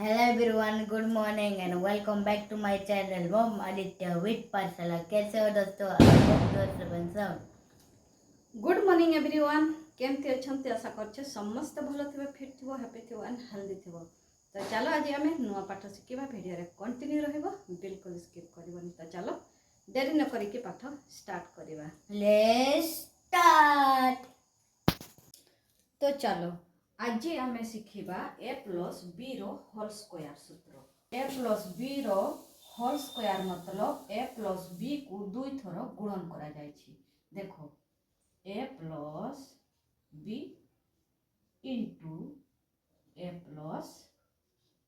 Hello everyone, good morning and welcome back to my channel Mom Aditya with Parsala. कैसे हो दोस्तों? आप लोग दोस्त बन सब गुड मॉर्निंग एवरीवन केमती अच्छे आशा करछे समस्त भलो थिबे फिट थिबो हैप्पी थिबो एंड हेल्दी थिबो। तो चलो आज आम नुआ पाठ शिखा भिडियो रे कंटिन्यू रहइबो बिल्कुल स्किप करबोनी। तो चलो देरी न करिके पाठ स्टार्ट करबा। Let's start. तो चलो आज आम शिखा a प्लस b रो होल स्क्वायर सूत्र। a प्लस b रो होल स्क्वायर मतलब a प्लस b को दुई थर गुणन करा जायछि। देखो a plus b into a plus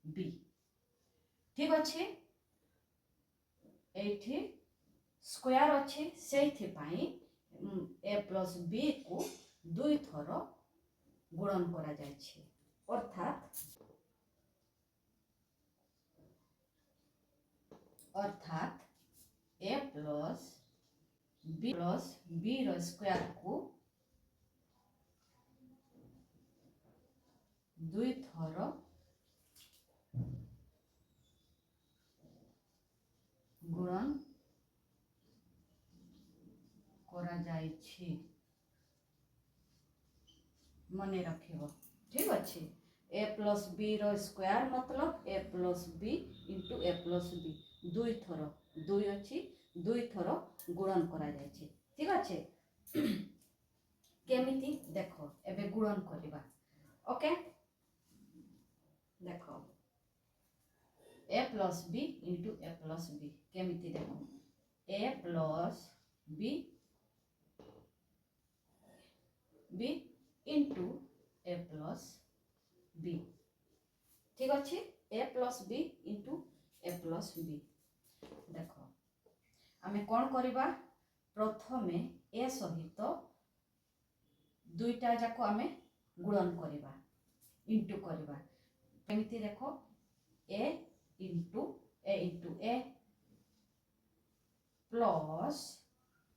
b ठीक अच्छे। एठी स्क्वायर अच्छे से a प्लस b को दुई थर गुणन करा जायछि अर्थात a प्लस b रो स्क्वायर को दुई थर गुणन करा जायछि मने रखिबो ठीक अच्छे। a प्लस b रो स्क्वायर मतलब a plus b into a plus b दुई थर दुई अच्छी दुई थर गुणन करा जायछि ठीक अच्छे। केमिति देखो एबे गुणन करिबा ओके। देखो a plus b into a plus b केमिति देखो a plus b into a plus b ठीक अच्छे। a plus b into a plus b देखो आमे कौन करिबा प्रथमे a सहित दुईटा जाको आमे गुणन करिबा इंटू करिबा केमिति देखो a into a plus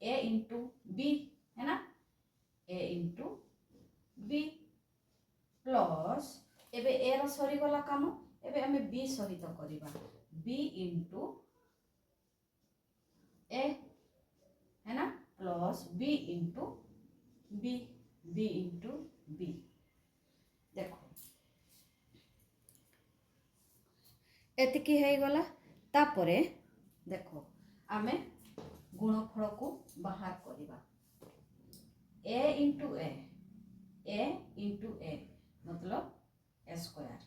a into b है ना a इंटू b प्लस एबे a रो सरी गला काम एबे आमे b सहित करिबा b इंटू a है ना plus b into b into b देखो एतिकी है गला तापरे देखो आमे गुणफल को बाहर करिबा a इंटू a मतलब a स्क्वायर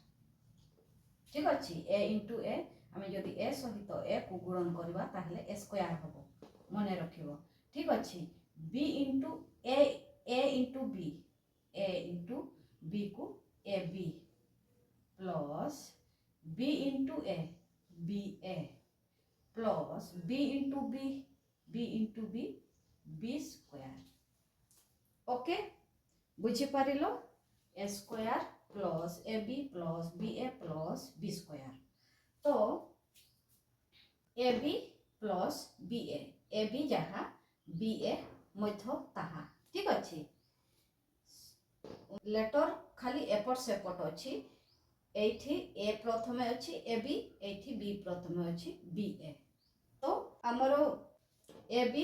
ठीक अच्छे। a इंटू a आमे जदि a सहित a को गुणन करबा ताहले a स्क्वायर हबो मने रखिबो ठीक अच्छे। b into a into b को a b plus b into a plus b into b square okay बुझी पारिलो a square plus ab plus b square. तो ab प्लस ab जहाँ ba मध्य ताहा ठीक अच्छे। लेटर खाली एपट सेपट अच्छी एठी a प्रथमे अच्छी ab एठी b प्रथमे अच्छी ba तो आमर ab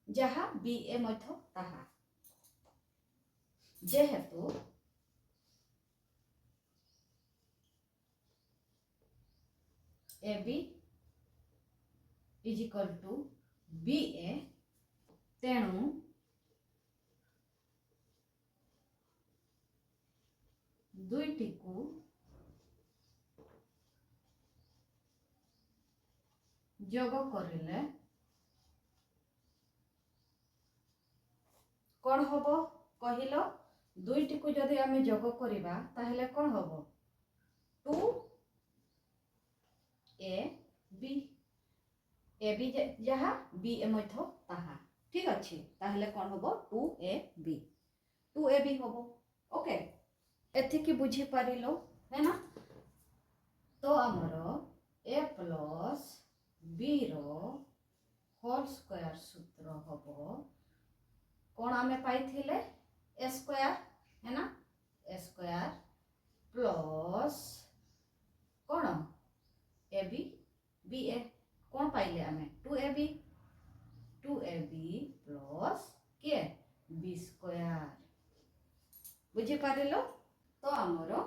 जहाँ ba मध्य ताहा जेहेतु ab is equal to ba तेणु दुईटी को जोग करिले कौन हबो कहिलो दुईटी को जदि आमे जोग करिबा ताहले कौन हबो 2ab जहाँ ba मध्य ताहा ठीक अच्छे ताहले कौन हबो 2ab हबो ओके एथिकी बुझी पारिलो है ना। तो आमर a प्लस b रो होल स्क्वायर सूत्र हबो कौन आमे पाइथिले a स्क्वायर है ना a स्क्वायर प्लस BA कौन पाइले आमे 2AB प्लस के B स्क्वायर बुझी पारिलो तो आमरो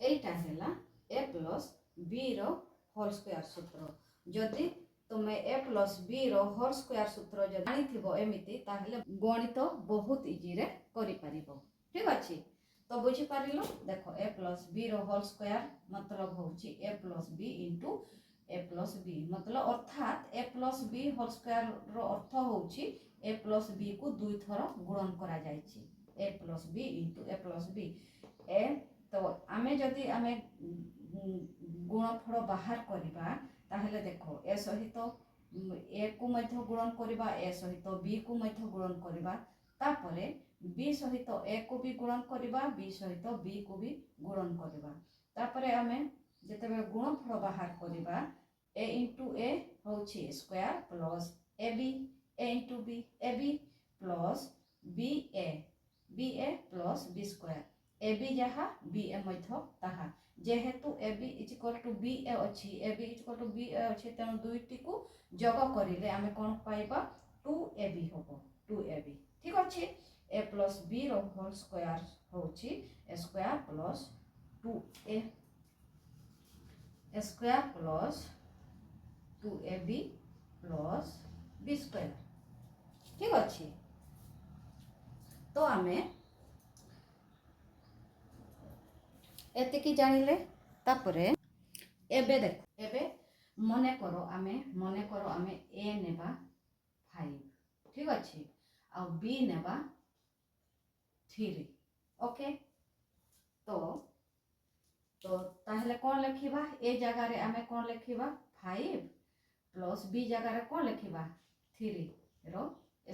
एटा हैला A प्लस B रो होल स्क्वायर सूत्र जदि तुमे A प्लस B रो होल स्क्वायर सूत्र जदि जानिथिबो एमिति ताहले गणित बहुत इजी रे करि परिबो ठीक अछि तो बुझी पारिलो देखो A प्लस B रो होल स्क्वायर मतलब होउची A plus B into A plus B मतलब अर्थात A plus B whole square रो अर्थ होउची A प्लस B को दुई थर गुणन करा जायछि A plus B into A plus B ए तो आमे जदि आमे गुणनफल बाहर करिबा ताहले देखो ए सहित A को मध्य गुणन करिबा A सहित B को मध्य गुणन करिबा तापरे B सहित A को भी गुणन करिबा B सहित B को भी गुणन करिबा तापरे आमे जेतेबे गुणनफल बाहर करिबा A इंटू A होउची square plus AB A into B AB plus BA plus B square AB जहा BA मध्य ताहा जेहेतु AB is equal to BA अछि AB is equal to BA अछि तेनु दुईटी को जग करिले आमे कोन पाइबा 2AB होबो 2AB ठीक अछि A प्लस B रो होल स्क्वायर होउची A square plus 2A square plus 2AB plus B square ठीक अछि तो आमे एतिकी जानिले तापरे एबे देखो एबे मने करो आमे A नेबा 5 ठीक अछि आ B नेबा 3 ओके तो ताहले कोन लिखिबा ए जगह रे आमे कोन लिखिबा 5 प्लस B जगह रे कोन लिखिबा 3 रो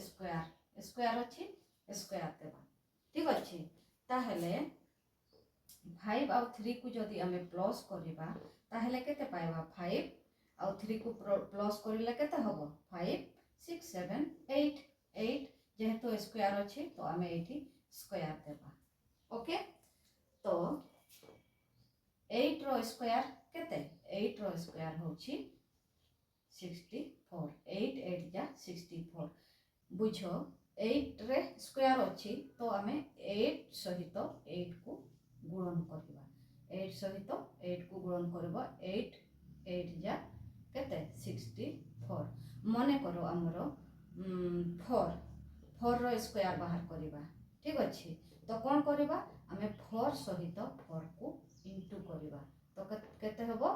स्क्वायर अछि स्क्वायर देबा ठीक अछि ताहले 5 और 3 को जदि आमे प्लस करिबा ताहले केते पाइबा 5 और 3 को प्लस करिले केते हबो 5 6 7 8 जेहेतु स्क्वायर अछि तो आमे एठी स्क्वायर देबा ओके तो 8 रो स्क्वायर केते 8 रो स्क्वायर होछि 64 8 8 जा 64 बुझो 8 रे स्क्वायर अछि तो आमे 8 सहित 8 को गुणन करबा 8 सहित 8 को गुणन करबा 8 8 जा केते 64 मने करो हमरो 4 रो स्क्वायर बाहर करबा ठीक अछि तो कोन करबा आमे 4 सहित 4 को इंटू करबा तो केते हबो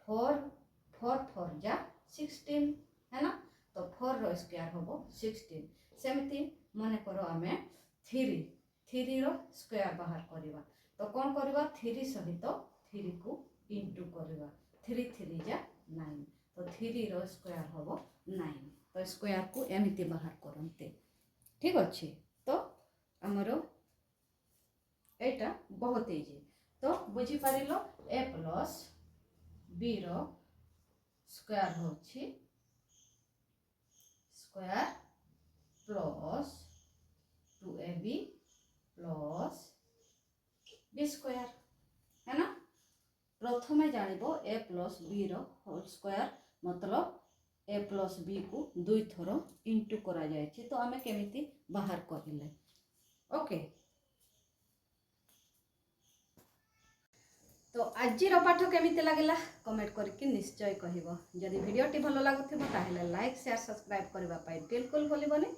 4 जा 16 है ना तो 4 रो स्क्वायर हबो 16 सेमती मने करो आमे 3 रो स्क्वायर बाहर करबा तो कोन करबा 3 सहित 3 को इंटू करबा 3 जा 9 तो 3 रो स्क्वायर हबो 9 तो स्क्वायर को एमिति बाहर करंते ठीक अछि तो हमरो एटा बहुत इजी तो बुझी पारिलो A प्लस B रो स्क्वायर होछि square plus 2AB plus B square है ना प्रथमे जानिबो A प्लस B रो होल स्क्वायर मतलब A प्लस B को दुई थरो इंटू करा जाय छी तो आमे केमिति बाहर करिले ओके तो आज पाठ केमिति लागला कमेंट करके निश्चय कहबो जदि वीडियोटी भलो लागुथिबो ताहले लाइक शेयर सब्सक्राइब करबा पाई बिल्कुल भूलिबोनी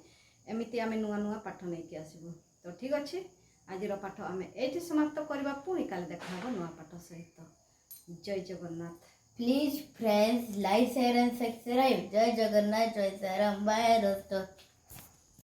एमिति आमे नुआ नुआ पाठ नै कि आसीबो तो ठीक अछि आज पाठ आमे एठी समाप्त करबा पुनी काल देखाबो नुआ पाठ सहित जय Jagannath please friends like share and subscribe जय जगन्नाथ जय श्री राम बाय दोस्तों।